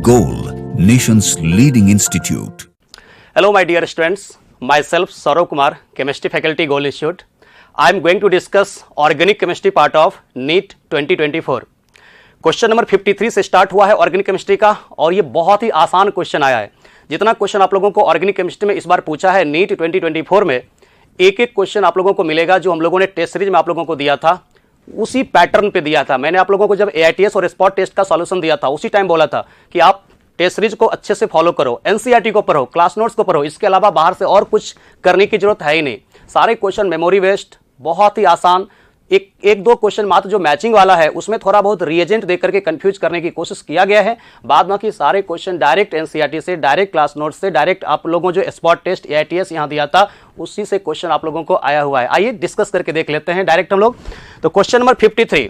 Goal, nation's leading institute. Hello my dear students, myself Saurav Kumar, Chemistry Faculty Goal Institute. I am going to discuss Organic Chemistry part of NEET 2024. Question number 53 से start हुआ है organic chemistry का और ये बहुत ही आसान question आया है। जितना क्वेश्चन आप लोगों को ऑर्गेनिक केमिस्ट्री में इस बार पूछा है नीट 2024 में, एक एक क्वेश्चन आप लोगों को मिलेगा जो हम लोगों ने टेस्ट सीरीज में आप लोगों को दिया था, उसी पैटर्न पे दिया था। मैंने आप लोगों को जब AITS और स्पॉट टेस्ट का सॉल्यूशन दिया था उसी टाइम बोला था कि आप टेस्ट सीरीज को अच्छे से फॉलो करो, NCERT को पढ़ो, क्लास नोट्स को पढ़ो, इसके अलावा बाहर से और कुछ करने की जरूरत है ही नहीं। सारे क्वेश्चन मेमोरी बेस्ड, बहुत ही आसान। एक दो क्वेश्चन मात्र जो मैचिंग वाला है उसमें थोड़ा बहुत रिएजेंट देकर करके कंफ्यूज करने की कोशिश किया गया है। बाद बाकी सारे क्वेश्चन डायरेक्ट NCERT से, डायरेक्ट क्लास नोट से, डायरेक्ट आप लोगों जो स्पॉट टेस्ट AITS यहां दिया था उसी से क्वेश्चन आप लोगों को आया हुआ है। आइए डिस्कस करके देख लेते हैं डायरेक्ट हम लोग। तो क्वेश्चन नंबर 53,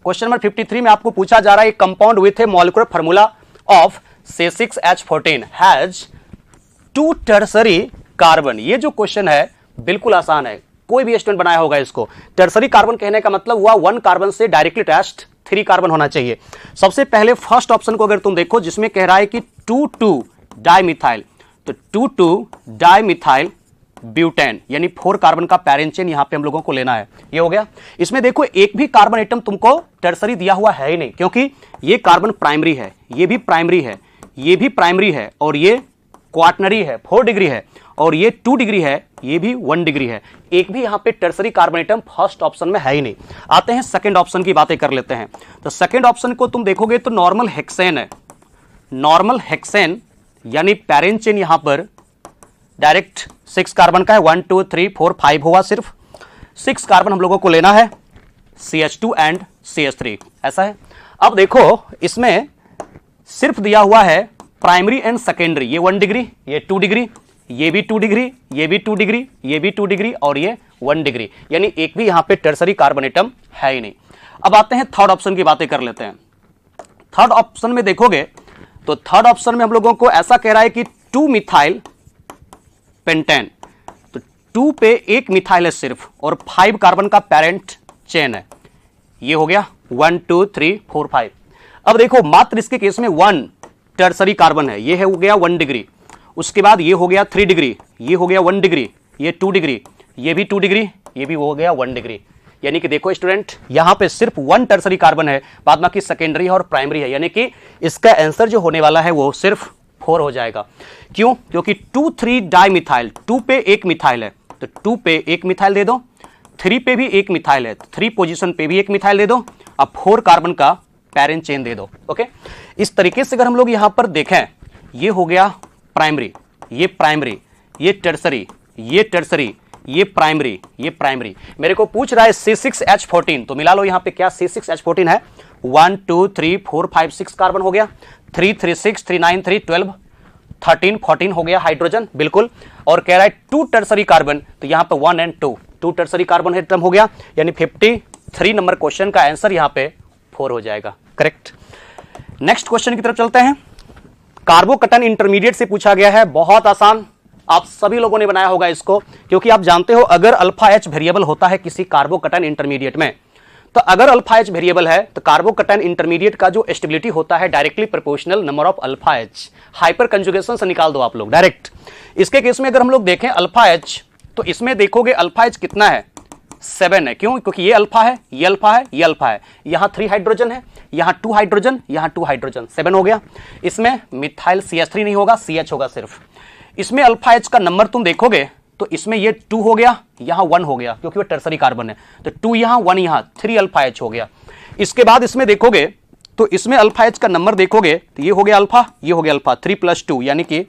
क्वेश्चन नंबर 53 में आपको पूछा जा रहा है compound with A molecular formula of C6H14 has 2 tertiary carbon. ये जो क्वेश्चन है बिल्कुल आसान है, कोई भी स्टूडेंट बनाया होगा इसको। टर्सरी कार्बन कहने का मतलब हुआ 1 कार्बन से डायरेक्टली अटैच्ड 3 कार्बन होना चाहिए। सबसे पहले फर्स्ट ऑप्शन को अगर तुम देखो जिसमें कह रहा है कि 2,2 डाइमिथाइल, तो 2,2 डाइमिथाइल ब्यूटेन यानी 4 कार्बन का पैरेंट चेन यहां पे हम लोगों को लेना है। ये हो गया। इसमें देखो एक भी कार्बन एटम तुमको टर्सरी दिया हुआ है ही नहीं, क्योंकि ये कार्बन प्राइमरी है, ये भी प्राइमरी है, ये भी प्राइमरी है, और ये क्वाटनरी है 4 डिग्री है, और ये 2 डिग्री है, ये भी 1 डिग्री है। एक भी यहां पे tertiary carbon atom first option में है ही नहीं। आते हैं सेकंड ऑप्शन की बातें कर लेते हैं। तो सेकंड ऑप्शन को तुम देखोगे तो नॉर्मल हेक्सेन है, नॉर्मल हेक्सेन यानी पैरेंट चेन यहां पर डायरेक्ट 6 कार्बन का है। 1 2 3 4 5 हुआ, सिर्फ 6 कार्बन हम लोगों को लेना है, CH2 एंड CH3 ऐसा है। अब देखो इसमें सिर्फ दिया हुआ है प्राइमरी एंड सेकेंडरी, ये 1 डिग्री, ये 2 डिग्री, ये भी 2 डिग्री, ये भी 2 डिग्री, ये भी 2 डिग्री, और ये 1 डिग्री, यानी एक भी यहां पे टर्सरी कार्बन एटम है ही नहीं। अब आते हैं थर्ड ऑप्शन की बातें कर लेते हैं। थर्ड ऑप्शन में देखोगे तो थर्ड ऑप्शन में हम लोगों को ऐसा कह रहा है कि 2 मिथाइल पेंटेन, तो 2 पे 1 मिथाइल है सिर्फ, और 5 कार्बन का पैरेंट चेन है। ये हो गया 1 2 3 4 5। अब देखो मात्र इसके केस में 1 टर्सरी कार्बन है, ये है हो गया 1 डिग्री, उसके बाद ये हो गया 3 डिग्री, ये हो गया 1 डिग्री, ये 2 डिग्री, ये भी 2 डिग्री, ये भी हो गया 1 डिग्री। यानी कि देखो स्टूडेंट यहां पे सिर्फ 1 टर्सरी कार्बन है, बाद बाकी सेकेंडरी है और प्राइमरी है, यानी कि इसका आंसर जो होने वाला है वो सिर्फ 4 हो जाएगा। क्यों? क्योंकि 2 3 डाइमिथाइल, 2 पे 1 मिथाइल है, तो 2 पे 1 मिथाइल दे दो, 3 पे भी 1 मिथाइल है, 3 पोजीशन पे भी 1 मिथाइल दे दो, अब 4 कार्बन का पैरेंट चेन दे दो। ओके, इस तरीके से अगर हम लोग यहां पर देखें, ये हो गया प्राइमरी, ये प्राइमरी, ये टर्सरी, ये टर्सरी, ये प्राइमरी, ये प्राइमरी। मेरे को पूछ रहा है C6H14, तो मिला लो यहां पे क्या C6H14 है। 1 2 3 4 5 6 कार्बन हो गया, 3 3 6 3 9 3 12 13 14 हो गया हाइड्रोजन, बिल्कुल। और कह रहा है 2 टर्सरी कार्बन, तो यहां पे 1 एंड 2 टर्सरी कार्बन एटम हो गया, यानी 53 नंबर क्वेश्चन का आंसर यहां पे 4 हो जाएगा, करेक्ट। नेक्स्ट क्वेश्चन की तरफ चलते हैं। कार्बोकटन इंटरमीडिएट से पूछा गया है, बहुत आसान, आप सभी लोगों ने बनाया होगा इसको, क्योंकि आप जानते हो अगर अल्फा H वेरिएबल होता है किसी कार्बोकटन इंटरमीडिएट में, तो अगर अल्फा H वेरिएबल है तो कार्बोकटन इंटरमीडिएट का जो स्टेबिलिटी होता है directly proportional number of alpha H, hyper conjugation से निकाल दो आप लोग डायरेक्ट। इसके केस में अगर हम लोग देखें अल्फा H, तो इसमें देखोगे अल्फा H कितना है, 7 है। क्यों? क्योंकि ये अल्फा है, ये अल्फा है, ये अल्फा है, यहां 3 हाइड्रोजन है, यहां 2 हाइड्रोजन, यहां 2 हाइड्रोजन, 7 हो गया। इसमें मिथाइल CH3 नहीं होगा, CH होगा सिर्फ। इसमें अल्फा H का नंबर तुम देखोगे तो इसमें ये 2 हो गया, यहां 1 हो गया, क्योंकि वो टर्सरी कार्बन है, तो 2 यहां 1 यहां, 3 अल्फा H हो गया। इसके बाद इसमें देखोगे तो इसमें अल्फा H का नंबर देखोगे तो ये हो गया अल्फा, ये हो गया अल्फा, 3 + 2 यानी कि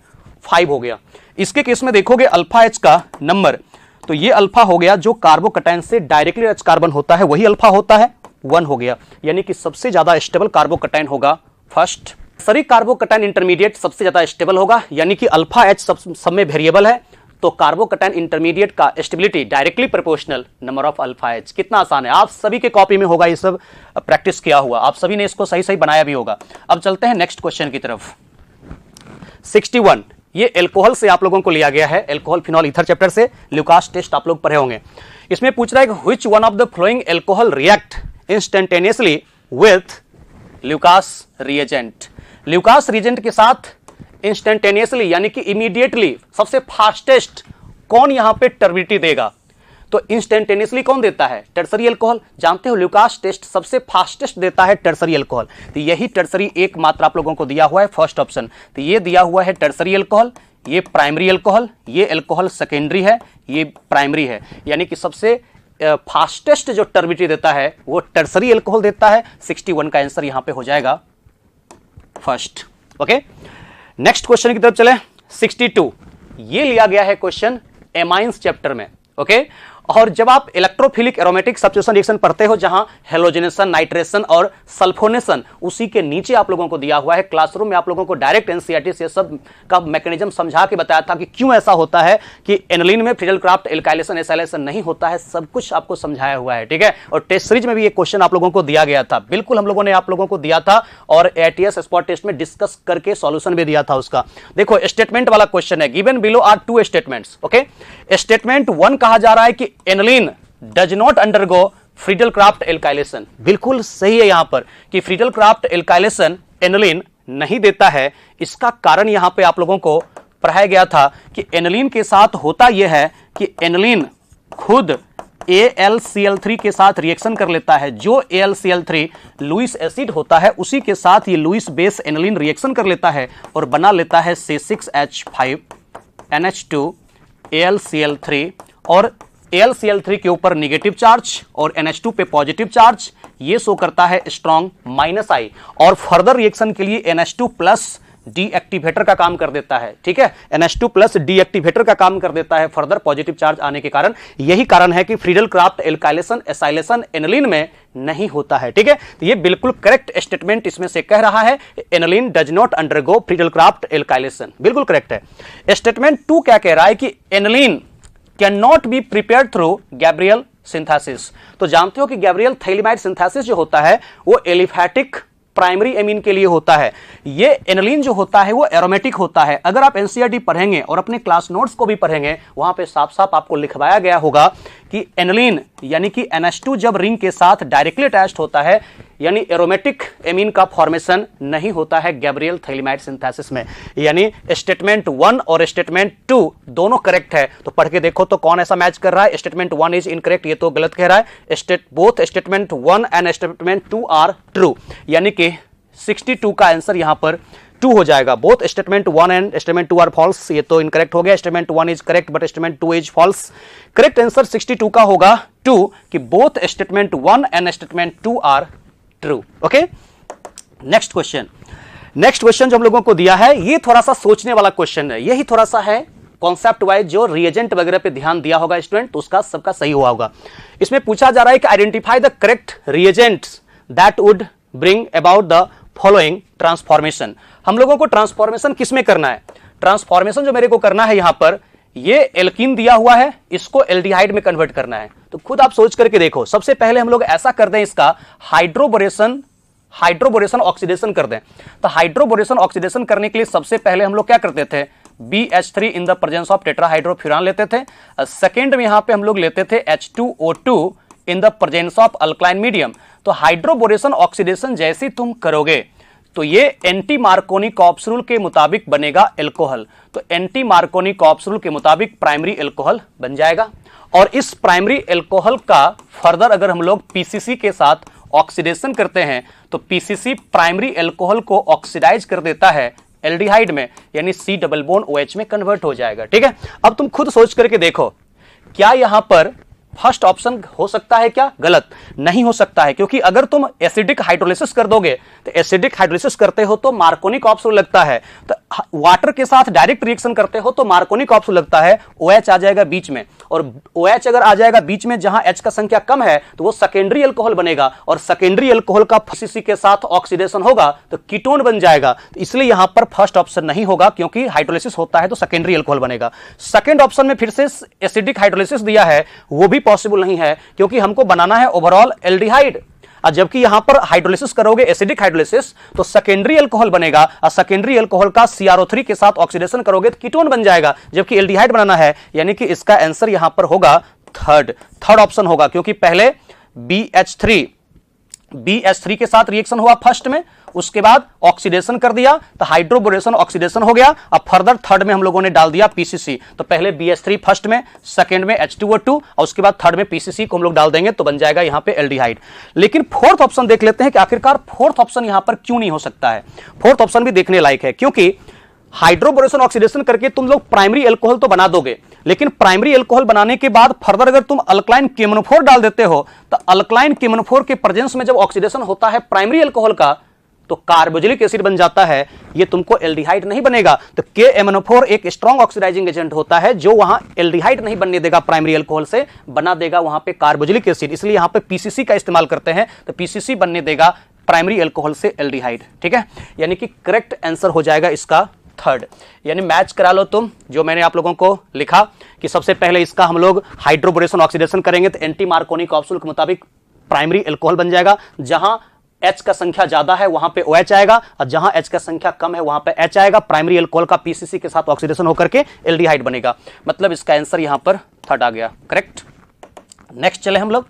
5 हो गया। इसके केस में देखोगे अल्फा H का नंबर, तो ये अल्फा हो गया जो कार्बोकटैन से डायरेक्टली H कार्बन होता है वही अल्फा होता है, 1 हो गया, यानी कि सबसे ज्यादा स्टेबल कार्बोकटैन होगा फर्स्ट। सरी कार्बोकटैन इंटरमीडिएट सबसे ज्यादा स्टेबल होगा, यानी कि अल्फा H सब में वेरिएबल है, तो कार्बोकटैन इंटरमीडिएट का stability directly proportional number of alpha H। कितना आसान है, आप सभी के कॉपी में होगा, ये सब प्रैक्टिस किया हुआ, आप सभी ने इसको सही सही बनाया भी होगा। अब चलते हैं नेक्स्ट क्वेश्चन की तरफ। 61, ये एल्कोहल से आप लोगों को लिया गया है, एल्कोहल फिनॉल ईथर चैप्टर से, ल्यूकास टेस्ट आप लोग पढ़े होंगे। इसमें पूछ रहा है कि which one of the flowing alcohol react instantaneously with Lucas reagent. Lucas reagent के साथ इंस्टेंटेनियसली यानी कि इमीडिएटली सबसे फास्टेस्ट कौन यहां पे टर्बिडिटी देगा? तो इंस्टेंटेनियसली कौन देता है? Tertiary alcohol. जानते हो ल्यूकास टेस्ट सबसे फास्टेस्ट देता है टर्सरी अल्कोहल। तो यही टर्सरी एक मात्र आप लोगों को दिया हुआ है फर्स्ट ऑप्शन। तो ये दिया हुआ है टर्सरी अल्कोहल, ये प्राइमरी अल्कोहल, ये अल्कोहल सेकेंडरी है, ये प्राइमरी है। यानी कि सबसे फास्टेस्ट जो टर्बिडिटी देता है वो टर्सरी अल्कोहल देता है। 61 का आंसर यहां पे हो जाएगा फर्स्ट। ओके, नेक्स्ट क्वेश्चन की तरफ चले। 62 ये लिया गया है क्वेश्चन एमाइंस चैप्टर में। ओके, और जब आप इलेक्ट्रोफिलिक एरोमेटिक सब्स्टिट्यूशन रिएक्शन पढ़ते हो जहां हेलोजनेशन, नाइट्रेशन और सल्फोनेशन, उसी के नीचे आप लोगों को दिया हुआ है। क्लासरूम में आप लोगों को डायरेक्ट एनसीईआरटी से सब का मैकेनिज्म समझा के बताया था कि क्यों ऐसा होता है कि एनिलीन में फ्रीडल क्राफ्ट एल्काइलेशन एसाइलेशन नहीं होता है, सब कुछ आपको समझाया हुआ है। ठीक है, और टेस्ट सीरीज में भी एक क्वेश्चन आप लोगों को दिया गया था, बिल्कुल हम लोगों ने आप लोगों को दिया था और एटीएस स्पॉट टेस्ट में डिस्कस करके सॉल्यूशन भी दिया था उसका। देखो स्टेटमेंट वाला क्वेश्चन है, given below are two statements. Okay, statement 1 कहा जा रहा है कि aniline does not undergo Friedel Crafts alkylation. बिल्कुल सही है यहां पर कि फ्रीडल क्राफ्ट एल्काइलेशन एनिलीन नहीं देता है। इसका कारण यहां पे आप लोगों को पढ़ाया गया था कि एनिलीन के साथ होता यह है कि एनिलीन खुद AlCl3 के साथ रिएक्शन कर लेता है। जो AlCl3 लुईस एसिड होता है उसी के साथ ये लुईस बेस एनिलीन रिएक्शन कर लेता है और बना लेता है C6H5NH2 AlCl3, और AlCl3 के ऊपर नेगेटिव चार्ज और NH2 पे पॉजिटिव चार्ज, ये शो करता है स्ट्रॉन्ग -I, और फर्दर रिएक्शन के लिए NH2 प्लस डीएक्टिवेटर का काम कर देता है। ठीक है, NH2 प्लस डीएक्टिवेटर का काम कर देता है फर्दर पॉजिटिव चार्ज आने के कारण। यही कारण है कि Friedel Crafts alkylation acylation aniline में नहीं होता है। ठीक है, तो ये बिल्कुल करेक्ट स्टेटमेंट इसमें से कह रहा है, aniline does not undergo Friedel Crafts alkylation, बिल्कुल करेक्ट है। स्टेटमेंट 2 क्या कह रहा है कि aniline can not be prepared through Gabriel synthesis. तो जानते हो कि गैब्रियल थाइलिमाइड सिंथेसिस जो होता है वो एलिफैटिक प्राइमरी एमीन के लिए होता है। ये एनिलीन जो होता है वो एरोमेटिक होता है। अगर आप एनसीईआरटी पढ़ेंगे और अपने क्लास नोट्स को भी पढ़ेंगे, वहां पे साफ साफ आपको लिखवाया गया होगा कि एनिलीन यानी कि NH2 जब रिंग के साथ डायरेक्टली अटैच्ड होता है यानी एरोमेटिक एमीन का फॉर्मेशन नहीं होता है गैब्रियल थाइलिमाइड सिंथेसिस में। यानी स्टेटमेंट 1 और स्टेटमेंट 2 दोनों करेक्ट है। तो पढ़ के देखो तो कौन ऐसा मैच कर रहा है। स्टेटमेंट 1 इज इनकरेक्ट, ये तो गलत कह रहा है। Both statement 1 and statement 2 are true, यानी कि 62 का आंसर यहां पर 2 हो जाएगा। Both statement 1 and statement 2 are false, ये तो इनकरेक्ट हो गया। Statement 1 is correct but statement 2 is false. Correct answer 62 का होगा 2 कि both statement 1 and statement 2 are true. Okay, next question जो हम लोगों को दिया है ये थोड़ा सा सोचने वाला क्वेश्चन है। यही थोड़ा सा है कॉन्सेप्ट वाइज, जो रिएजेंट वगैरह पे ध्यान दिया होगा स्टूडेंट तो उसका सबका सही हुआ होगा। इसमें पूछा जा रहा है कि identify the correct reagents that would bring about the following transformation. हम लोगों को ट्रांसफॉर्मेशन किसमें करना है? ट्रांसफॉर्मेशन जो मेरे को करना है यहां पर, ये एल्कीन दिया हुआ है, इसको एल्डिहाइड में कन्वर्ट करना है। तो खुद आप सोच करके देखो। सबसे पहले हम लोग ऐसा कर दें, इसका हाइड्रोबोरेशन ऑक्सीडेशन कर दें। तो हाइड्रोबोरेशन ऑक्सीडेशन करने के लिए सबसे पहले हम लोग क्या करते थे? BH3 in the presence of tetrahydrofuran लेते थे। सेकेंड में यहां पे हम लोग लेते थे H2O2 in the presence of alkaline medium. तो हाइड्रोबोरेशन ऑक्सीडेशन जैसे तुम करोगे तो ये एंटी मार्कोनी कॉप्स रूल के मुताबिक बनेगा एल्कोहल। तो एंटी मार्कोनी कॉप्स रूल के मुताबिक प्राइमरी एल्कोहल बन जाएगा। और इस प्राइमरी एल्कोहल का फर्दर अगर हम लोग PCC के साथ ऑक्सीडेशन करते हैं तो PCC प्राइमरी एल्कोहल को ऑक्सीडाइज कर देता है एल्डिहाइड में, यानी C डबल बॉन्ड OH में कन्वर्ट हो जाएगा। ठीक है, अब तुम खुद सोच करके देखो, क्या यहां पर फर्स्ट ऑप्शन हो सकता है? क्या गलत नहीं हो सकता है, क्योंकि अगर तुम एसिडिक हाइड्रोलिसिस कर दोगे तो एसिडिक हाइड्रोलिसिस करते हो तो मार्कोनी कॉप्स रूल लगता है। तो वाटर के साथ डायरेक्ट रिएक्शन करते हो तो मार्कोनी कॉप्स रूल लगता है, OH आ जाएगा बीच में, और OH अगर आ जाएगा बीच में जहां H का संख्या कम है तो वो सेकेंडरी अल्कोहल बनेगा, और सेकेंडरी अल्कोहल का PCC के साथ ऑक्सीडेशन होगा तो कीटोन बन जाएगा। तो इसलिए यहां पर फर्स्ट ऑप्शन नहीं होगा, क्योंकि हाइड्रोलिसिस होता है तो सेकेंडरी अल्कोहल बनेगा। सेकेंड ऑप्शन में फिर से एसिडिक हाइड्रोलिसिस दिया है, वो भी पॉसिबल नहीं है, क्योंकि हमको बनाना है ओवरऑल एल्डिहाइड। जबकि यहां पर हाइड्रोलिसिस करोगे एसिडिक हाइड्रोलिसिस तो सेकेंडरी अल्कोहल बनेगा, और सेकेंडरी अल्कोहल का CrO3 के साथ ऑक्सीडेशन करोगे तो कीटोन बन जाएगा, जबकि एल्डिहाइड बनाना है। यानी कि इसका आंसर यहां पर होगा थर्ड ऑप्शन होगा, क्योंकि पहले BH3 के साथ रिएक्शन हुआ फर्स्ट में, उसके बाद ऑक्सीडेशन कर दिया तो हाइड्रोबोरेशन ऑक्सीडेशन हो गया। अब फर्दर थर्ड में हम लोगों ने डाल दिया पीसीसी, तो पहले BH3 फर्स्ट में, सेकंड में H2O2 और उसके बाद थर्ड में पीसीसी को हम लोग डाल देंगे तो बन जाएगा यहां पे एल्डिहाइड। लेकिन फोर्थ ऑप्शन देख लेते हैं कि आखिरकार फोर्थ ऑप्शन यहां पर क्यों नहीं हो सकता है। फोर्थ ऑप्शन भी देखने लायक है, क्योंकि हाइड्रोबोरेशन ऑक्सीडेशन करके तुम लोग प्राइमरी अल्कोहल तो बना दोगे, लेकिन प्राइमरी अल्कोहल बनाने के बाद फर्दर अगर तुम अल्कलाइन KMNO4 डाल देते हो तो अल्कलाइन KMNO4 के प्रेजेंस में जब ऑक्सीडेशन होता है प्राइमरी अल्कोहल का तो कार्बोक्सिलिक एसिड बन जाता है, ये तुमको एल्डिहाइड नहीं बनेगा। तो KMNO4 एक स्ट्रॉन्ग ऑक्सीडाइजिंग एजेंट होता है जो वहां एल्डिहाइड नहीं बनने देगा, प्राइमरी अल्कोहल से बना देगा वहां पे कार्बोक्सिलिक एसिड, इसलिए यहां पे पीसीसी का इस्तेमाल करते हैं तो पीसीसी बनने देगा प्राइमरी अल्कोहल से एल्डिहाइड। ठीक है, यानी कि करेक्ट आंसर हो जाएगा इसका थर्ड। यानी मैच करा लो तुम जो मैंने आप लोगों को लिखा कि सबसे पहले इसका हम लोग हाइड्रोबोरेशन ऑक्सीडेशन करेंगे तो एंटी मार्कोनी कैप्सूल के मुताबिक प्राइमरी अल्कोहल बन जाएगा। जहां H का संख्या ज्यादा है वहां पे OH आएगा और जहां H का संख्या कम है वहां पे H आएगा। प्राइमरी अल्कोहल का पीसीसी के साथ ऑक्सीडेशन होकर के एल्डिहाइड बनेगा, मतलब इसका आंसर यहां पर थर्ड आ गया, करेक्ट। नेक्स्ट चले हम लोग,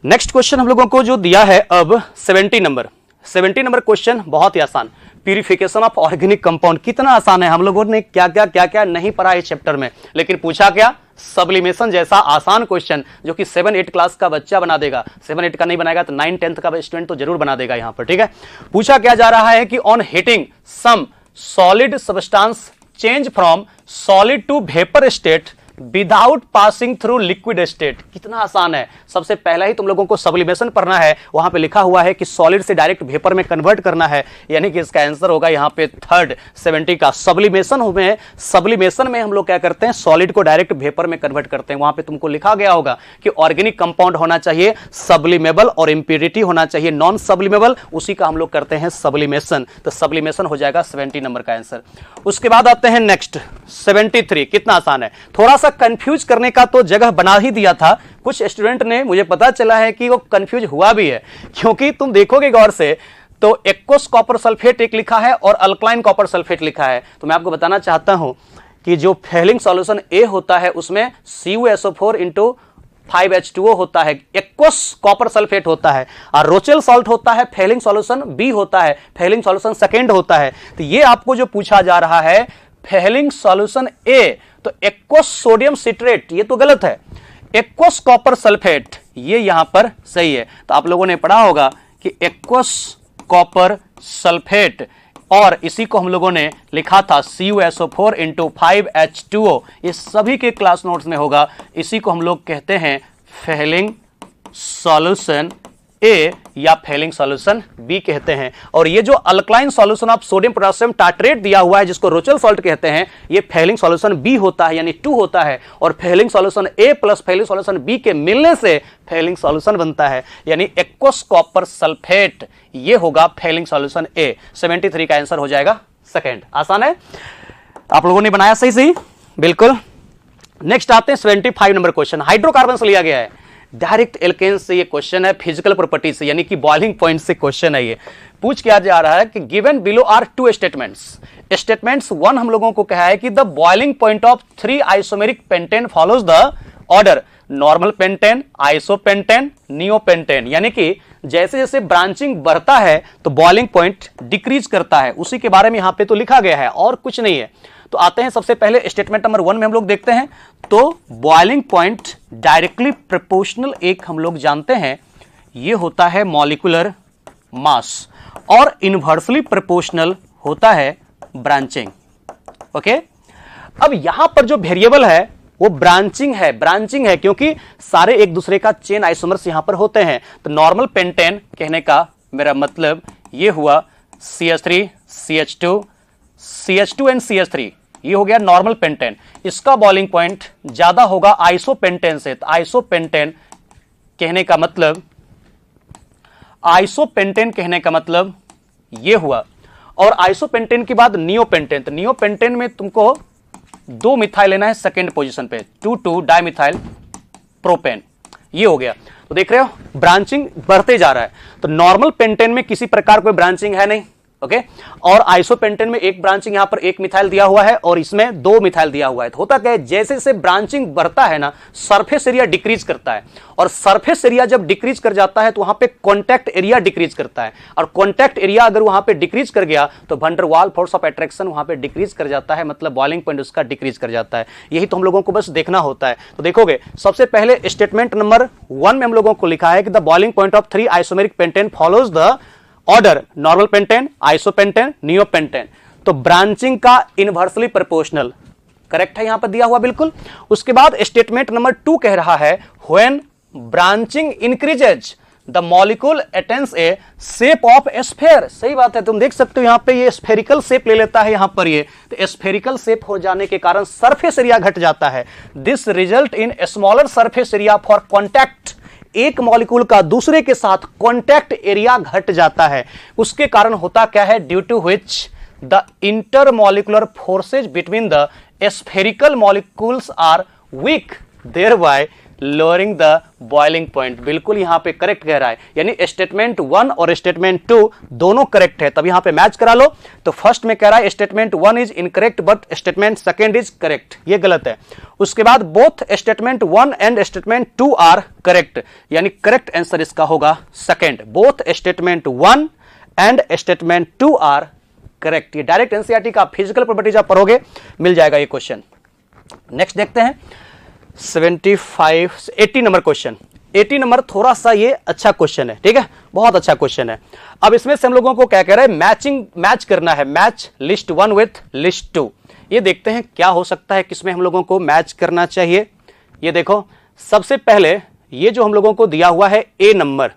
नेक्स्ट क्वेश्चन हम लोगों को जो दिया है अब 70 नंबर क्वेश्चन बहुत ही आसान। प्यूरिफिकेशन ऑफ ऑर्गेनिक कंपाउंड कितना आसान है, हम लोगों ने क्या क्या नहीं पढ़ा इस चैप्टर में, लेकिन पूछा क्या सब्लिमेशन जैसा आसान क्वेश्चन जो कि 7-8 क्लास का बच्चा बना देगा। 7-8 का नहीं बनाएगा तो 9-10 का स्टूडेंट तो जरूर बना देगा यहां पर। ठीक है, पूछा क्या जा रहा है कि on heating some solid substance change from solid to vapour state without passing through liquid state. कितना आसान है, सबसे पहला ही तुम लोगों को सब्लिमेशन पढ़ना है, वहां पे लिखा हुआ है कि सॉलिड से डायरेक्ट वेपर में कन्वर्ट करना है, यानी कि इसका आंसर होगा यहां पे थर्ड 70 का। सब्लिमेशन में हम लोग क्या करते हैं, सॉलिड को डायरेक्ट वेपर में कन्वर्ट करते हैं। वहां पे तुमको लिखा गया होगा कि ऑर्गेनिक कंपाउंड होना चाहिए सब्लिमेबल और इंप्योरिटी होना चाहिए नॉन सब्लिमेबल, उसी का हम लोग करते हैं सब्लिमेशन, तो सब्लिमेशन हो जाएगा 70 नंबर का आंसर। उसके बाद आते हैं नेक्स्ट 73, कितना आसान है, थोड़ा सा कंफ्यूज करने का तो जगह बना ही दिया था। कुछ स्टूडेंट ने, मुझे पता चला है कि वो कंफ्यूज हुआ भी है, क्योंकि तुम देखोगे गौर से तो एक्वस कॉपर सल्फेट एक लिखा है और अल्कलाइन कॉपर सल्फेट लिखा है। तो मैं आपको बताना चाहता हूं कि जो फेलिंग सॉल्यूशन ए होता है उसमें CuSO4 इंटू 5H2O होता है, एक्वस कॉपर सल्फेट होता है, और रोचेल सॉल्ट होता है, फेलिंग सॉल्यूशन बी होता है, फेलिंग सॉल्यूशन सेकेंड होता है। तो ये आपको जो पूछा जा रहा है फेलिंग सॉल्यूशन ए, तो एक्वस सोडियम सिट्रेट ये तो गलत है, एक्वस कॉपर सल्फेट ये यहां पर सही है। तो आप लोगों ने पढ़ा होगा कि एक्वस कॉपर सल्फेट, और इसी को हम लोगों ने लिखा था CuSO4 इंटू 5H2O, ये सभी के क्लास नोट्स में होगा। इसी को हम लोग कहते हैं फेलिंग सॉल्यूशन ए या फेलिंग सॉल्यूशन बी कहते हैं। और ये जो alkaline solution of sodium potassium tartrate दिया हुआ है जिसको रोचेल सॉल्ट कहते हैं, ये फेलिंग सॉल्यूशन बी होता है, यानी 2 होता है, और फेलिंग सॉल्यूशन ए प्लस फेलिंग सॉल्यूशन बी के मिलने से फेलिंग सॉल्यूशन बनता है, यानी एक्वस कॉपर सल्फेट ये होगा फेलिंग सॉल्यूशन ए। 73 का आंसर हो जाएगा सेकेंड। आसान है, आप लोगों ने बनाया सही बिल्कुल। नेक्स्ट आते हैं 75 नंबर क्वेश्चन, हाइड्रोकार्बन से लिया गया है, डायरेक्ट एल्केन से ये क्वेश्चन है, फिजिकल प्रॉपर्टी से, यानी कि बॉइलिंग पॉइंट से क्वेश्चन है। ये पूछ क्या जा रहा है कि गिवन बिलो आर 2 स्टेटमेंट्स 1 हम लोगों को कहा है कि the boiling point of 3 isomeric pentane follows the order normal pentane, isopentane, neopentane, यानी कि जैसे जैसे ब्रांचिंग बढ़ता है तो बॉइलिंग पॉइंट डिक्रीज करता है, उसी के बारे में यहां पे तो लिखा गया है और कुछ नहीं है। तो आते हैं सबसे पहले स्टेटमेंट नंबर 1 में हम लोग देखते हैं, तो बॉइलिंग पॉइंट डायरेक्टली प्रोपोर्शनल एक हम लोग जानते हैं ये होता है मॉलिक्यूलर मास, और इनवर्सली प्रोपोर्शनल होता है ब्रांचिंग। ओके, अब यहां पर जो वेरिएबल है वो ब्रांचिंग है क्योंकि सारे एक दूसरे का चेन आइसोमर्स यहां पर होते हैं। तो नॉर्मल पेंटेन कहने का मेरा मतलब ये हुआ CH3 CH2 CH2 and CH3, ये हो गया नॉर्मल पेंटेन। इसका बॉइलिंग पॉइंट ज्यादा होगा आइसोपेंटेन से, तो आइसोपेंटेन कहने का मतलब ये हुआ। और आइसोपेंटेन के बाद नियोपेंटेन, तो नियोपेंटेन में तुमको 2 मिथाइल लेना है सेकेंड पोजीशन पे, 2,2 डाइमिथाइल प्रोपेन, ये हो गया। तो देख रहे हो ब्रांचिंग बढ़ते जा रहा है। तो नॉर्मल पेंटेन में किसी प्रकार कोई ब्रांचिंग है नहीं, ओके और आइसोपेंटेन में एक ब्रांचिंग यहां पर एक मिथाइल दिया हुआ है और इसमें 2 मिथाइल दिया हुआ है। तो होता क्या है, जैसे जैसे ब्रांचिंग बढ़ता है ना, सरफेस एरिया डिक्रीज करता है और सरफेस एरिया जब डिक्रीज कर जाता है तो वहां पे कॉन्टैक्ट एरिया डिक्रीज करता है और कॉन्टैक्ट एरिया अगर वहां पे डिक्रीज कर गया तो वैन डर वाल फोर्स ऑफ अट्रैक्शन वहां पे डिक्रीज कर जाता है, मतलब बॉइलिंग पॉइंट उसका डिक्रीज कर जाता है। यही तो हम लोगों को बस देखना होता है। तो देखोगे सबसे पहले स्टेटमेंट नंबर 1 में हम लोगों को लिखा है कि the boiling point of 3 isomeric pentane follows the order normal pentane, isopentane, neopentane. तो ब्रांचिंग का इनवर्सली प्रोपोर्शनल करेक्ट है यहां पर दिया हुआ बिल्कुल। उसके बाद स्टेटमेंट नंबर 2 कह रहा है when branching increases the molecule attains A shape of sphere. सही बात है, तुम देख सकते हो यहां पे ये स्फेरिकल शेप ले लेता है यहां पर ये, तो स्फेरिकल शेप हो जाने के कारण सरफेस एरिया घट जाता है। This result in smaller surface area for contact. एक मॉलिक्यूल का दूसरे के साथ कॉन्टैक्ट एरिया घट जाता है, उसके कारण होता क्या है, due to which the intermolecular forces between the spherical molecules are weak, thereby lowering the boiling point. बिल्कुल यहां पे करेक्ट कह रहा है, यानी स्टेटमेंट 1 और स्टेटमेंट 2 दोनों करेक्ट है। तब यहां पे मैच करा लो। तो फर्स्ट में कह रहा है statement 1 is incorrect but statement second is correct, ये गलत है। उसके बाद both statement 1 and statement 2 are correct, यानी करेक्ट आंसर इसका होगा second. Both statement 1 and statement 2 are correct. ये डायरेक्ट एनसीईआरटी का फिजिकल प्रॉपर्टीज आप पढ़ोगे मिल जाएगा ये क्वेश्चन। नेक्स्ट देखते हैं 80 नंबर क्वेश्चन। 80 नंबर थोड़ा सा ये अच्छा क्वेश्चन है, ठीक है, बहुत अच्छा क्वेश्चन है। अब इसमें से हम लोगों को क्या कह रहे हैं, मैच करना है, मैच लिस्ट 1 विथ लिस्ट 2। ये देखते हैं क्या हो सकता है, किसमें हम लोगों को मैच करना चाहिए। ये देखो सबसे पहले ये जो हम लोगों को दिया हुआ है ए नंबर,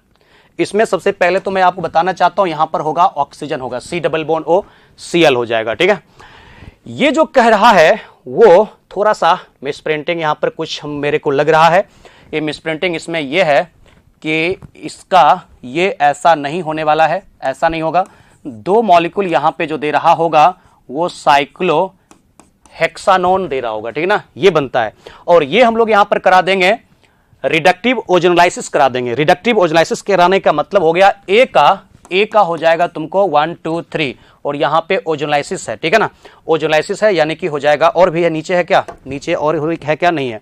इसमें सबसे पहले तो मैं आपको बताना चाहता हूं यहां पर होगा ऑक्सीजन होगा, C+O Cl हो जाएगा, ठीक है। ये जो कह रहा है वो थोड़ा सा मिसप्रिंटिंग यहां पर कुछ मेरे को लग रहा है। ये मिसप्रिंटिंग इसमें ये है कि इसका ये ऐसा नहीं होने वाला है, ऐसा नहीं होगा। 2 मॉलिक्यूल यहां पे जो दे रहा होगा वो साइक्लो हेक्सानोन दे रहा होगा, ठीक है ना, ये बनता है। और ये हम लोग यहां पर करा देंगे रिडक्टिव ओजोनोलाइसिस करा देंगे। रिडक्टिव ओजोनोलाइसिस कराने का मतलब हो गया ए का हो जाएगा तुमको 1 2 3 और यहां पे ओजोनोलाइसिस है, ठीक है ना, ओजोनोलाइसिस है यानी कि हो जाएगा, और भी है नीचे है क्या, नीचे और है क्या, नहीं है,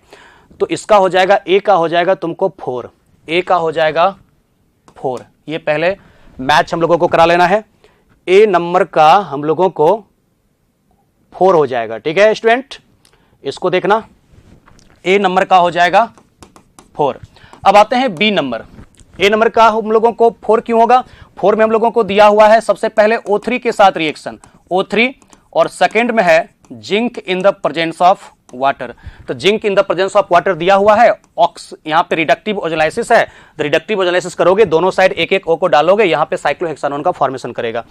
तो इसका हो जाएगा ए का हो जाएगा तुमको 4, ए का हो जाएगा 4। ये पहले मैच हम लोगों को करा लेना है, ए नंबर का हम लोगों को 4 हो जाएगा, ठीक है स्टूडेंट, इसको देखना, ए नंबर का हो जाएगा 4। अब आते हैं बी नंबर। ए नंबर का हम लोगों को 4 क्यों होगा, 4 में हम लोगों को दिया हुआ है सबसे पहले O3 के साथ रिएक्शन O3 और सेकंड में है zinc in the presence of water. तो zinc in the presence of water दिया हुआ है, यहां पे रिडक्टिव ओजोनोलाइसिस है, तो रिडक्टिव ओजोनोलाइसिस करोगे दोनों साइड एक एक O को डालोगे, यहां पे साइक्लोहेक्सानोन का फॉर्मेशन करेगा।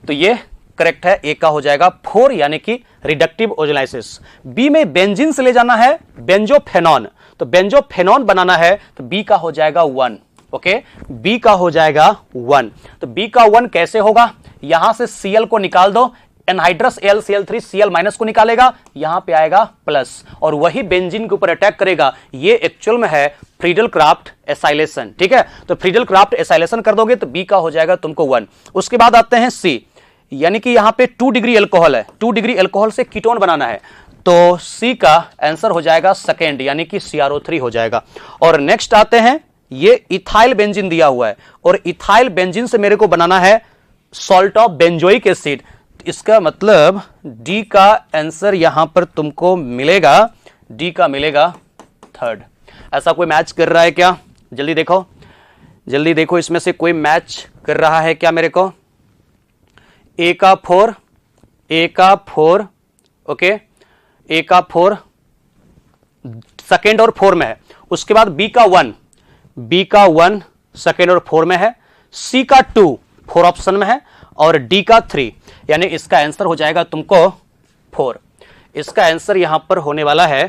तो ये करेक्ट है, ए का हो जाएगा 4 यानी कि रिडक्टिव ओजोनोलाइसिस। बी में बेंजीन से ले जाना है बेंजोफेनॉन, तो बेंजोफेनॉन बनाना है तो बी का हो जाएगा 1, ओके, बी का हो जाएगा 1। तो बी का 1 कैसे होगा, यहां से Cl को निकाल दो, एनहाइड्रस Cl3 Cl माइनस को निकालेगा, यहां पे आएगा प्लस और वही बेंजीन के ऊपर अटैक करेगा। ये एक्चुअल में है फ्रीडल क्राफ्ट एसाइलेशन, ठीक है, तो फ्रीडल क्राफ्ट एसाइलेशन कर दोगे तो बी का हो जाएगा तुमको 1। उसके बाद आते हैं सी, यानी कि यहां पे 2 डिग्री एल्कोहल है, 2 डिग्री एल्कोहल से कीटोन बनाना है, तो सी का आंसर हो जाएगा सेकेंड यानी कि CrO3 हो जाएगा। और नेक्स्ट आते हैं, ये इथाइल बेंजीन दिया हुआ है और इथाइल बेंजीन से मेरे को बनाना है सॉल्ट ऑफ बेंजोइक एसिड, इसका मतलब डी का आंसर यहां पर तुमको मिलेगा, डी का मिलेगा 3rd। ऐसा कोई मैच कर रहा है क्या, जल्दी देखो, जल्दी देखो, इसमें से कोई मैच कर रहा है क्या मेरे को, ए का 4, ए का 4, ओके, ए का 4 सेकेंड और 4 में है। उसके बाद बी का 1, बी का 1 सेकेंड और 4 में है, सी का 2 4 ऑप्शन में है और डी का 3, यानी इसका आंसर हो जाएगा तुमको 4। इसका आंसर यहां पर होने वाला है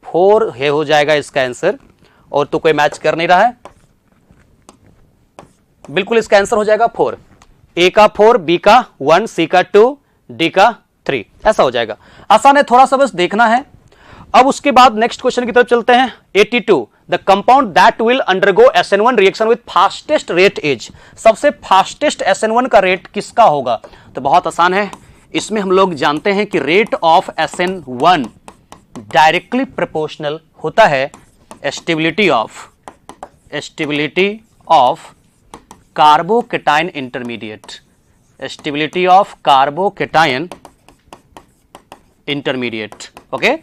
4 है, हो जाएगा इसका आंसर, और तो कोई मैच कर नहीं रहा है, बिल्कुल इसका आंसर हो जाएगा 4, ए का 4, बी का 1, सी का 2, डी का 3, ऐसा हो जाएगा। आसान है, थोड़ा सा बस देखना है। अब उसके बाद नेक्स्ट क्वेश्चन की तरफ चलते हैं। 82 the compound that will undergo SN1 reaction with fastest rate is, सबसे फास्टेस्ट SN1 का रेट किसका होगा? तो बहुत आसान है, इसमें हम लोग जानते हैं कि rate of SN1 directly proportional होता है stability of carbocation intermediate, stability of carbocation intermediate. Okay,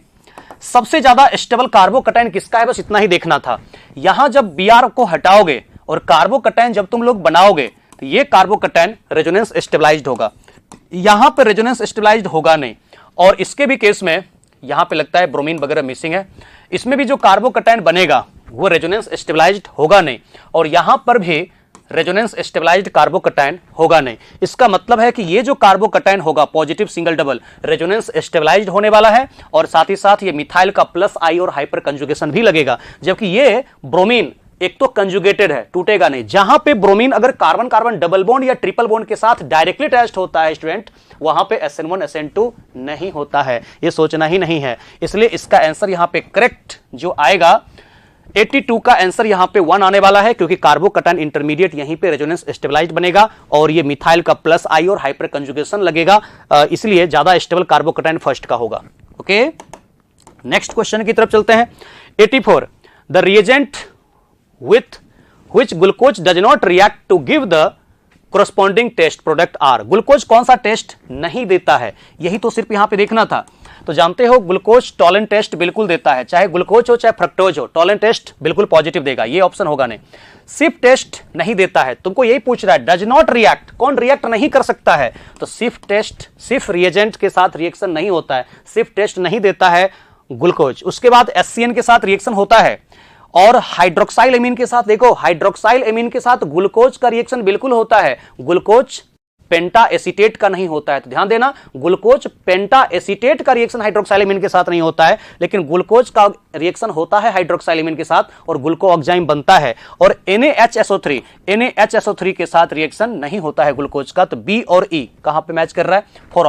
सबसे ज्यादा स्टेबल कार्बोकेटाइन किसका है, बस इतना ही देखना था। यहां जब Br को हटाओगे और कार्बोकेटाइन जब तुम लोग बनाओगे तो ये कार्बोकेटाइन रेजोनेंस स्टेबलाइज्ड होगा, यहां पे रेजोनेंस स्टेबलाइज्ड होगा नहीं। और इसके भी केस में यहां पे लगता है ब्रोमीन वगैरह मिसिंग है, इसमें भी जो कार्बोकेटाइन बनेगा वो रेजोनेंस स्टेबलाइज्ड होगा नहीं, और यहां पर भी रेजोनेंस स्टेबलाइज्ड कार्बोकेटाइन होगा नहीं। इसका मतलब है कि ये जो कार्बोकेटाइन होगा positive single double resonance stabilised होने वाला है, और साथ ही साथ ये मिथाइल का प्लस आई और हाइपर कंजुगेशन भी लगेगा, जबकि ये ब्रोमीन एक तो कंजुगेटेड है, टूटेगा नहीं। जहां पे ब्रोमीन अगर कार्बन कार्बन डबल बॉन्ड या ट्रिपल बॉन्ड के साथ डायरेक्टली अटैच्ड होता है स्टूडेंट, वहां पे SN1 SN2 नहीं होता है, ये सोचना ही नहीं है। इसलिए इसका आंसर यहां पे करेक्ट जो आएगा 82 का आंसर यहां पे 1 आने वाला है, क्योंकि कार्बोकेटाइन इंटरमीडिएट यहीं पे रेजोनेंस स्टेबलाइज्ड बनेगा और ये मिथाइल का प्लस आई और हाइपर कंजुगेशन लगेगा, इसलिए ज्यादा स्टेबल कार्बोकेटाइन फर्स्ट का होगा। ओके, नेक्स्ट क्वेश्चन की तरफ चलते हैं। 84 the reagent with which glucose does not react to give the corresponding test product R, glucose कौन सा टेस्ट नहीं देता है, यही तो सिर्फ यहां पे देखना था। तो जानते हो ग्लूकोज टॉलन टेस्ट बिल्कुल देता है, चाहे ग्लूकोज हो चाहे फ्रक्टोज हो, टॉलन टेस्ट बिल्कुल पॉजिटिव देगा, ये ऑप्शन होगा नहीं। सिफ टेस्ट नहीं देता है, तुमको यही पूछ रहा है डज नॉट रिएक्ट, कौन रिएक्ट नहीं कर सकता है, तो सिफ टेस्ट सिर्फ रिएजेंट के साथ रिएक्शन नहीं होता है, सिफ टेस्ट नहीं देता है ग्लूकोज। उसके बाद HCN के साथ रिएक्शन होता है, और हाइड्रोक्साइल एमीन के साथ, देखो हाइड्रोक्साइल एमीन के साथ ग्लूकोज का रिएक्शन बिल्कुल होता है, ग्लूकोज पेंटा एसीटेट का नहीं होता है। तो ध्यान देना, ग्लूकोज पेंटा एसीटेट का रिएक्शन हाइड्रोक्साइल एमीन के साथ नहीं होता है, लेकिन ग्लूकोज का रिएक्शन होता है हाइड्रोक्साइल एमीन के साथ और ग्लूकोऑक्साइम बनता है। और NaHSO3 के साथ रिएक्शन नहीं होता है ग्लूकोज का। तो बी और ई कहां पे मैच कर रहा है, 4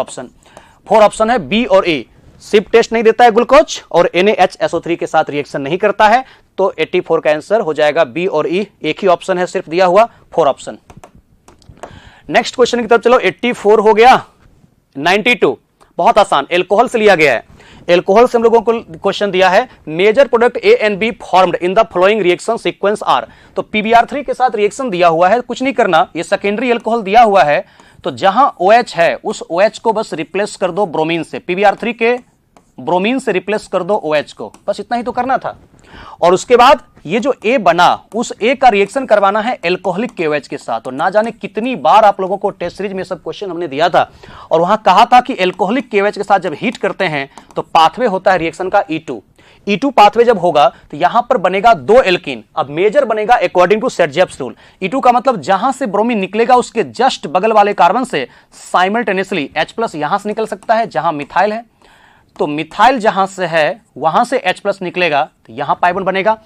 ऑप्शन है बी और ई। सिप टेस्ट नहीं देता है ग्लूकोज और NaHSO3 के साथ रिएक्शन नहीं करता है, तो 84 का आंसर हो जाएगा बी और ई, एक ही ऑप्शन है सिर्फ दिया हुआ, 4 ऑप्शन। नेक्स्ट क्वेश्चन की तरफ चलो। 84 हो गया। 92 बहुत आसान, एल्कोहल से लिया गया है। एल्कोहल से हम लोगों को क्वेश्चन दिया है, major product A and B formed in the following reaction sequence are. तो PBr3 के साथ रिएक्शन दिया हुआ है, कुछ नहीं करना, ये सेकेंडरी एल्कोहल दिया हुआ है, तो जहां OH है उस OH को बस रिप्लेस कर दो ब्रोमीन से, PBr3 के ब्रोमीन से रिप्लेस कर दो OH को, बस इतना ही तो करना था। और उसके बाद ये जो A बना, उस A का रिएक्शन करवाना है एल्कोहलिक KOH के साथ। और ना जाने कितनी बार आप लोगों को टेस्ट सीरीज में सब क्वेश्चन हमने दिया था, और वहां कहा था कि एल्कोहलिक KOH के साथ जब हीट करते हैं तो पाथवे होता है रिएक्शन का E2 पाथवे जब होगा तो यहां पर बनेगा 2 एल्कीन। अब मेजर बनेगा अकॉर्डिंग टू सेटजेप्स रूल। E2 का मतलब जहां से ब्रोमीन निकलेगा उसके जस्ट बगल वाले कार्बन से साइमल्टेनियसली H+ यहां से निकल सकता है जहां मिथाइल है, तो मिथाइल जहां से है वहां से H+ निकलेगा तो यहां पाई बॉन्ड बनेगा।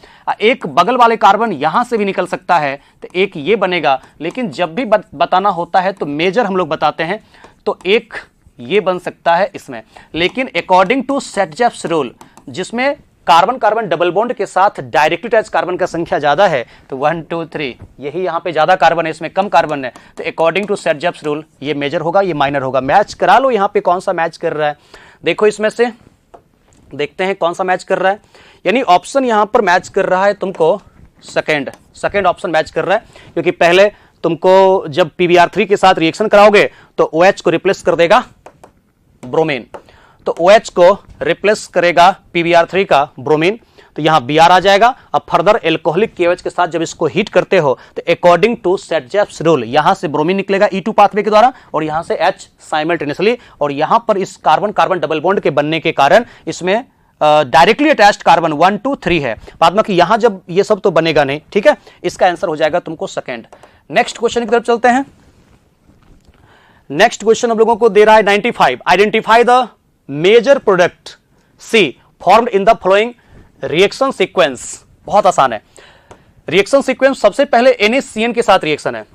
एक बगल वाले कार्बन यहां से भी निकल सकता है तो एक ये बनेगा, लेकिन जब भी बताना होता है तो मेजर हम लोग बताते हैं, तो एक ये बन सकता है इसमें। लेकिन अकॉर्डिंग टू सेटजेप्स रूल, जिसमें कार्बन कार्बन डबल बॉन्ड के साथ डायरेक्टली अटैच कार्बन का संख्या ज्यादा है, तो 1 2 3 यही यहां पे ज्यादा कार्बन है, इसमें कम कार्बन है, तो अकॉर्डिंग टू सेटजेप्स रूल ये मेजर होगा, ये माइनर होगा। मैच करा लो यहां पे कौन सा मैच कर रहा है, देखो इसमें से देखते हैं कौन सा मैच कर रहा है। यानी ऑप्शन यहां पर मैच कर रहा है तुमको सेकंड ऑप्शन मैच कर रहा है, क्योंकि पहले तुमको जब PBr3 के साथ रिएक्शन कराओगे तो OH को रिप्लेस कर देगा ब्रोमीन, तो OH को रिप्लेस करेगा PBr3 का ब्रोमीन, तो यहां Br आ जाएगा। अब फर्दर एल्कोहलिक KOH के साथ जब इसको हीट करते हो तो अकॉर्डिंग टू सेटजेप्स रूल यहां से ब्रोमीन निकलेगा E2 पाथवे के द्वारा और यहां से H साइमल्टेनियसली, और यहां पर इस कार्बन कार्बन डबल बॉन्ड के बनने के कारण इसमें डायरेक्टली अटैच्ड कार्बन 1 2 3 है, बाद में कि यहां जब ये सब तो बनेगा नहीं, ठीक है। इसका आंसर हो जाएगा तुमको सेकंड। नेक्स्ट क्वेश्चन की तरफ चलते हैं। नेक्स्ट क्वेश्चन हम लोगों को दे रहा है 95, identify the major product C formed in the following reaction sequence. बहुत आसान है रिएक्शन सीक्वेंस। सबसे पहले NaCN के साथ रिएक्शन है,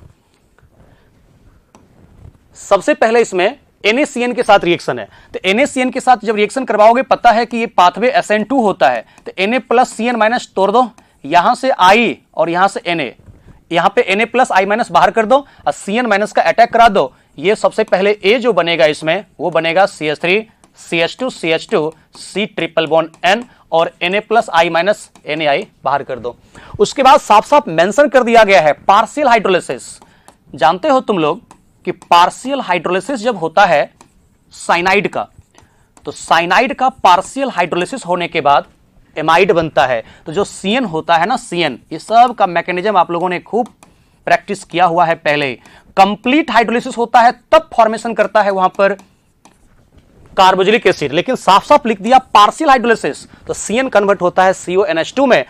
सबसे पहले इसमें NaCN के साथ रिएक्शन है, तो NaCN के साथ जब रिएक्शन करवाओगे पता है कि ये पाथवे SN2 होता है, तो Na+CN- तोड़ दो, यहां से I और यहां से Na, यहां पे Na प्लस I माइनस बाहर कर दो और Cn माइनस का अटैक करा दो। ये सबसे पहले A जो बनेगा इसमें वो बनेगा CH3 CH2 CH2 C triple bond N और Na plus I minus NaI बाहर कर दो। उसके बाद साफ साफ मेंशन कर दिया गया है पार्शियल हाइड्रोलिसिस। जानते हो तुम लोग कि पार्शियल हाइड्रोलिसिस जब होता है साइनाइड का, तो साइनाइड का पार्शियल हाइड्रोलिसिस होने के बाद एमाइड बनता है। तो जो CN होता है ना, CN, ये सब का मैकेनिज्म आप लोगों ने खूब प्रैक्टिस किया हुआ है पहले ही। कंप्लीट हाइड्रोलिसिस होता है तब फॉर्मेशन करता है वहां पर कार्बोक्सिलिक एसिड, लेकिन साफ साफ लिख दिया पार्शियल हाइड्रोलिसिस, तो CN कन्वर्ट होता है CONH2 में,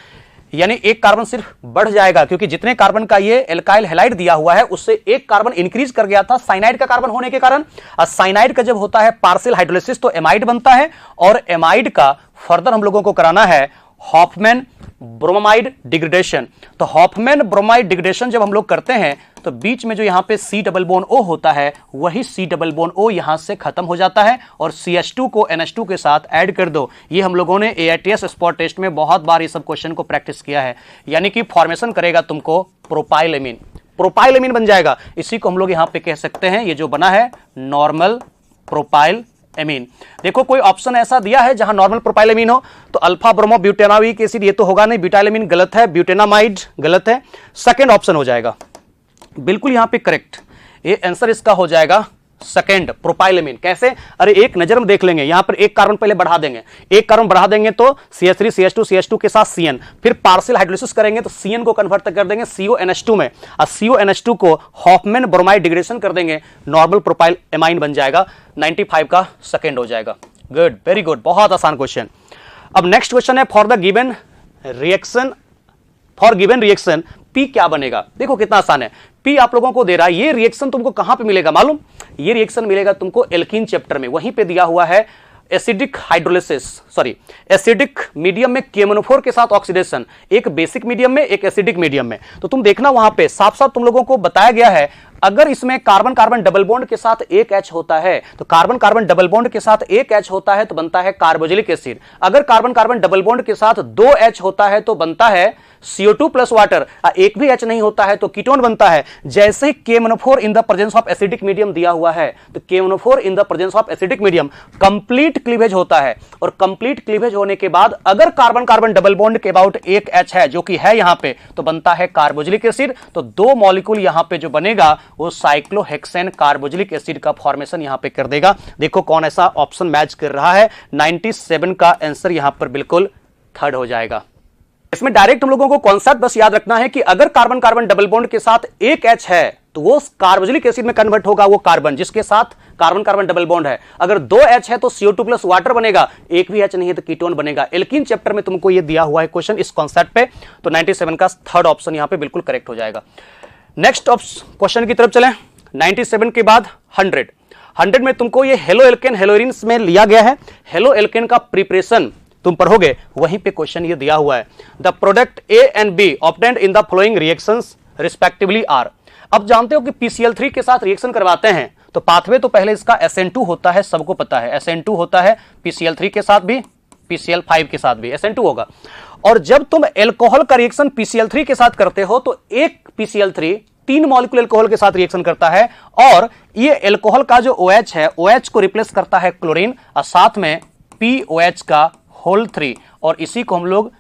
यानी एक कार्बन सिर्फ बढ़ जाएगा, क्योंकि जितने कार्बन का ये एल्काइल हैलाइड दिया हुआ है उससे एक कार्बन इंक्रीज कर गया था साइनाइड का कार्बन होने के कारण। और साइनाइड का जब होता है पार्शियल हाइड्रोलिसिस तो एमाइड बनता है, और एमाइड का फर्दर हम लोगों को कराना है हॉफमैन ब्रोमाइड डिग्रेडेशन। तो हॉफमैन ब्रोमाइड डिग्रेडेशन जब हम लोग करते हैं तो बीच में जो यहां पे C डबल बॉन्ड O होता है वही C डबल बॉन्ड O यहां से खत्म हो जाता है और CH2 को NH2 के साथ ऐड कर दो। ये हम लोगों ने AITS स्पॉट टेस्ट में बहुत बार ये सब क्वेश्चन को प्रैक्टिस किया है। यानी कि फॉर्मेशन करेगा तुमको प्रोपाइलेमीन, प्रोपाइलेमीन बन जाएगा। इसी को हम लोग यहां पे कह सकते हैं ये जो बना है नॉर्मल प्रोपाइल एमीन। देखो कोई ऑप्शन ऐसा दिया है जहां नॉर्मल प्रोपाइलेमीन हो, तो अल्फा ब्रोमो ब्यूटेनामिक एसिड ये तो होगा नहीं, ब्यूटाइलेमीन गलत है, ब्यूटेनामाइड गलत है, सेकंड ऑप्शन हो जाएगा बिल्कुल यहां पे करेक्ट। ये आंसर इसका हो जाएगा सेकंड प्रोपाइलेमीन। कैसे? अरे एक नजर में देख लेंगे, यहां पर एक कार्बन पहले बढ़ा देंगे, एक कार्बन बढ़ा देंगे तो CH3 CH2 CH2 के साथ CN, फिर पार्शियल हाइड्रोलिसिस करेंगे तो CN को कन्वर्ट कर देंगे CONH2 में, और CONH2 को हॉफमैन ब्रोमाइड डिग्रेडेशन कर देंगे, नॉर्मल प्रोपाइल एमाइन बन जाएगा। 95 का सेकंड हो जाएगा। गुड, वेरी गुड, बहुत आसान क्वेश्चन। अब नेक्स्ट क्वेश्चन है for the given reaction, for given reaction P क्या बनेगा। देखो कितना आसान है, P आप लोगों को दे रहा है। ये रिएक्शन तुमको कहां पे मिलेगा मालूम? ये रिएक्शन मिलेगा तुमको एल्कीन चैप्टर में, वहीं पे दिया हुआ है acidic hydrolysis, sorry acidic medium में KMNO4 के साथ ऑक्सीडेशन, एक बेसिक मीडियम में एक एसिडिक मीडियम में। तो तुम देखना वहां पे साफ साफ तुम लोगों को बताया गया है, अगर इसमें कार्बन कार्बन डबल बॉन्ड के साथ एक H होता है तो कार्बन कार्बन डबल बॉन्ड के साथ एक H होता है तो बनता है कार्बोक्सिलिक एसिड। अगर कार्बन कार्बन डबल बॉन्ड के साथ दो H होता है तो बनता है CO2 प्लस वाटर, एक भी H नहीं होता है तो कीटोन बनता है। जैसे ही KMNO4 in the presence of acidic medium दिया हुआ है तो KMNO4 in the presence of acidic medium complete cleavage होता है, और कंप्लीट क्लीवेज होने के बाद अगर कार्बन कार्बन डबल बॉन्ड के अबाउट एक H है जो कि है यहां पे, तो बनता है कार्बोक्सिलिक एसिड। तो दो मॉलिक्यूल यहां पे जो बनेगा वो साइक्लोहेक्सेन कार्बोक्सिलिक एसिड का फॉर्मेशन यहां पे कर देगा। देखो कौन ऐसा ऑप्शन मैच कर रहा है, 97 का आंसर यहां पर बिल्कुल थर्ड हो जाएगा। इसमें डायरेक्ट तुम लोगों को कॉन्सेप्ट बस याद रखना है कि अगर कार्बन कार्बन डबल बॉन्ड के साथ एक H है तो वो कार्बोक्सिलिक एसिड में कन्वर्ट होगा, वो कार्बन जिसके साथ कार्बन कार्बन डबल बॉन्ड है। अगर दो H है तो CO2 प्लस वाटर बनेगा, एक भी H नहीं है तो कीटोन बनेगा। एल्कीन चैप्टर में तुमको ये दिया हुआ है क्वेश्चन इस कॉन्सेप्ट पे, तो 97 का थर्ड ऑप्शन यहां पे बिल्कुल करेक्ट हो जाएगा। नेक्स्ट क्वेश्चन की तरफ चलें। 97 के बाद 100 में तुमको ये हेलो एल्केन हेलोइरिन्स में लिया गया है। हेलो एल्केन का प्रिपरेशन तुम पढ़ोगे, वहीं पे क्वेश्चन ये दिया हुआ है, the product A and B obtained in the following reactions respectively are. अब जानते हो कि PCl3 के साथ रिएक्शन करवाते हैं तो पाथवे तो पहले इसका SN2 होता है, सबको पता है SN2 होता है, PCl3 के साथ भी PCl5 के साथ भी SN2 होगा। और जब तुम एल्कोहल का रिएक्शन PCl3 के साथ करते हो तो एक PCl3 तीन मॉलिक्यूल एल्कोहल के साथ रिएक्शन करता है, और ये एल्कोहल का जो OH है OH को रिप्लेस करता है क्लोरीन, और साथ में POH का होल 3, और इसी को हम लोग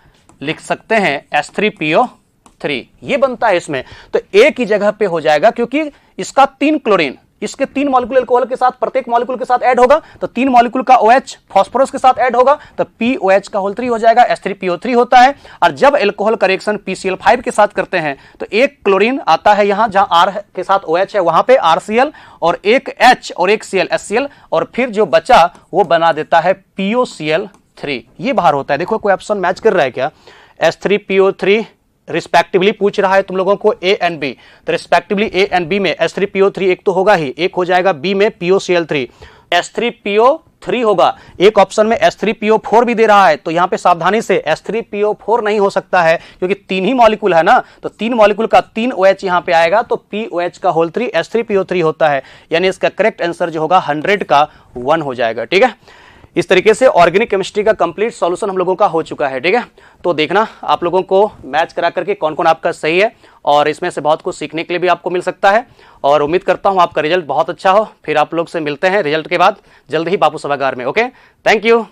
लिख सकते हैं H3PO3, ये बनता है इसमें। तो एक ही जगह पे हो जाएगा क्योंकि इसका तीन क्लोरीन, इसके तीन मॉलिक्यूल एल्कोहल के साथ प्रत्येक मॉलिक्यूल के साथ ऐड होगा, तो तीन मॉलिक्यूल का OH फास्फोरस के साथ ऐड होगा तो POH का होल 3 हो जाएगा, H3PO3 होता है। और जब एल्कोहल का रिएक्शन PCl5 के साथ करते हैं तो एक क्लोरीन आता है यहां जहां R के साथ OH है वहां पे RCl, और एक H और एक Cl HCl, और फिर जो बचा वो बना देता है POCl3, ये बाहर होता है। देखो कोई ऑप्शन मैच कर रहा है क्या? H3PO3 रिस्पेक्टिवली पूछ रहा है तुम लोगों को A एंड B, तो रिस्पेक्टिवली A एंड B में H3PO3 एक तो होगा ही, एक हो जाएगा B में POCl3, H3PO3 होगा। एक ऑप्शन में H3PO4 भी दे रहा है, तो यहां पे सावधानी से H3PO4 नहीं हो सकता है क्योंकि तीन ही मॉलिक्यूल है ना, तो तीन मॉलिक्यूल का तीन OH यहां पे आएगा तो POH का होल 3 H3PO3 होता है, यानी इसका करेक्ट आंसर जो होगा 100 का 1 हो जाएगा। ठीक है, इस तरीके से ऑर्गेनिक केमिस्ट्री का कंप्लीट सॉल्यूशन हम लोगों का हो चुका है। ठीक है, तो देखना आप लोगों को मैच करा करके कौन कौन आपका सही है, और इसमें से बहुत कुछ सीखने के लिए भी आपको मिल सकता है। और उम्मीद करता हूं आपका रिजल्ट बहुत अच्छा हो। फिर आप लोग से मिलते हैं रिजल्ट के बाद जल्द ही बापू सभागार में। Okay, thank you.